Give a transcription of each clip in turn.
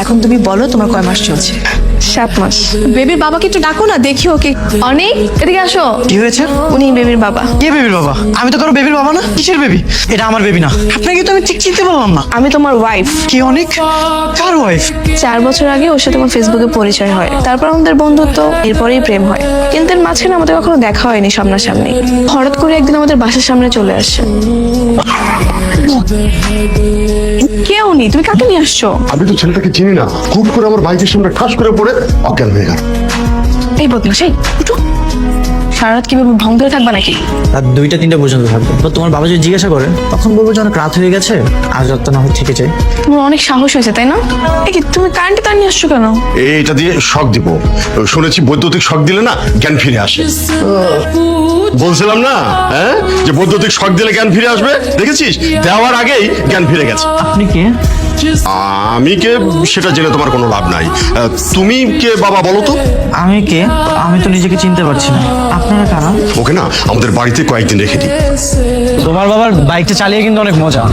এখন তুমি বলো তোমার কয় মাস চলছে? 7 মাস। বেবির বাবাকে একটু ডাকো না, দেখি ওকে। অনেক, এদিকে আসো। কি হয়েছে? উনি বেবির বাবা। কে বেবির বাবা? আমি তো কারো বেবির বাবা না। কিসের বেবি? এটা আমার বেবি না। আপনাকে তো আমি ঠিক চিনতে পারলাম না। আমি তোমার ওয়াইফ। কি অনেক? কার ওয়াইফ? 4 বছর আগে ওর সাথে আমার ফেসবুকে পরিচয় হয়, তারপর আমাদের বন্ধুত্ব, এরপরেই প্রেম হয়। কিন্তু এর মাঝখানে আমাদের কখনো দেখা হয়নি সামনাসামনি। হঠাৎ করে একদিন আমাদের বাসার সামনে চলে আসে। কে উনি? তুমি কাকে নিয়ে আসছো? আমি তো ছেলেটাকে চিনি না, খুব করে আমার বাইকের সামনে ঠাস করে পড়ে অজ্ঞান হয়ে গেল। এই বদমাশ, এই উঠো। সারা রাত কিভাবে ভং ধরে থাকবা নাকি? রাত 2টা-3টা পর্যন্ত থাকবো। তো তোমার বাবা যদি জিজ্ঞাসা করে তখন বলবো যে অনেক রাত হয়ে গেছে, আজ রাত না হয় থেকে যাই। তোমার অনেক সাহস হয়েছে তাই না? এই কি তুমি কারেন্টে তার নিয়ে আসছো কেন? এটা দিয়ে শক দিব, শুনেছি বৈদ্যুতিক শক দিলে না জ্ঞান ফিরে আসে। বলছিলাম না, হ্যাঁ, যে বৈদ্যুতিক শক দিলে জ্ঞান ফিরে আসবে। দেখেছিস, দেওয়ার আগেই জ্ঞান ফিরে গেছে। আপনি কে? আমি কে সেটা জেনে তোমার কোনো লাভ নাই। তুমি কে বাবা বলো তো? আমি কে? আমি তো নিজেকে চিনতে পারছি না। আপনারা কারা? ওকে না আমাদের বাড়িতে কয়েকদিন রেখে দিই। তোমার বাবার বাইকটা চালিয়ে কিন্তু অনেক মজা।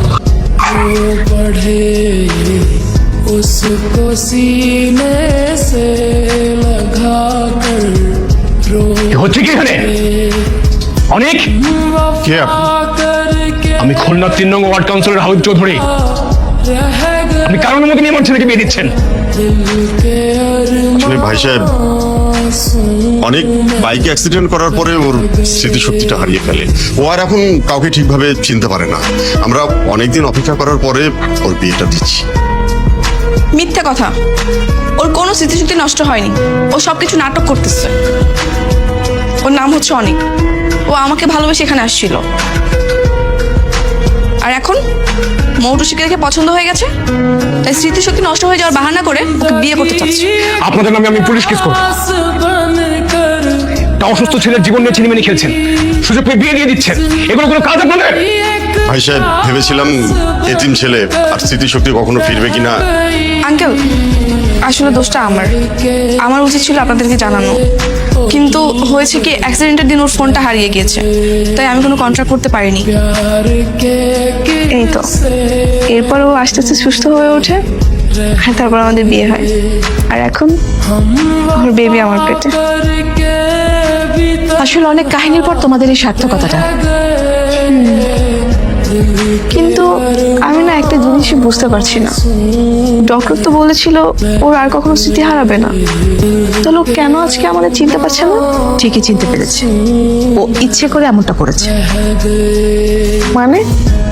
उसको सीने से लगा कर হচ্ছে কি এখানে? অনেক কে আপনি? আমি খুলনা 3 নং ওয়ার্ড কাউন্সিলর হাবিব চৌধুরী। আপনি কারণ মতো নিয়ে আমার ছেলেকে বিয়ে দিচ্ছেন। আসলে ভাই সাহেব, অনেক বাইক অ্যাক্সিডেন্ট করার পরে ওর স্মৃতিশক্তিটা হারিয়ে ফেলে। ও আর এখন কাউকে ঠিকভাবে চিনতে পারে না। আমরা অনেকদিন অপেক্ষা করার পরে ওর বিয়েটা দিচ্ছি। মিথ্যা কথা। ওর কোনো স্মৃতিশক্তি নষ্ট হয়নি। ও সবকিছু নাটক করতেছে। ওর নাম হচ্ছে অনেক। ও আমাকে ভালোবেসে এখানে আসছিল, আর এখন মৌটুসিকে দেখে পছন্দ হয়ে গেছে, তাই স্মৃতিশক্তি নষ্ট হয়ে যাওয়ার বাহানা করে ওকে বিয়ে করতে চাচ্ছে। আপনাদের নামে আমি পুলিশ কেস করব। তা অসুস্থ ছেলের জীবন নিয়ে ছিনিমিনি খেলছেন, সুযোগ পেয়ে বিয়ে দিয়ে দিচ্ছেন। এগুলো কোনো কাজ আপনাদের? ভাই সাহেব, ভেবেছিলাম এতিম ছেলে আর স্মৃতিশক্তি কখনো ফিরবে কিনা। আঙ্কেল, আসলে দোষটা আমার উচিত ছিল আপনাদেরকে জানানো, কিন্তু হয়েছে কি অ্যাক্সিডেন্টের দিন ওর ফোনটা হারিয়ে গিয়েছে, তাই আমি কোনো কন্ট্রাক্ট করতে পারিনি। এই তো, এরপর ও আস্তে আস্তে সুস্থ হয়ে ওঠে, আর তারপর আমাদের বিয়ে হয়, আর এখন ওর বেবি আমার পেটে। আসলে অনেক কাহিনীর পর তোমাদের এই সার্থকতাটা। কিন্তু আমি না একটা জিনিসই বুঝতে পারছি না। ডক্টর তো বলেছিল ওর আর কখনো স্মৃতি হারাবে না, তাহলে ও কেন আজকে আমাদের চিনতে পারছে না? ঠিকই চিনতে পেরেছে, ও ইচ্ছে করে এমনটা করেছে। মানে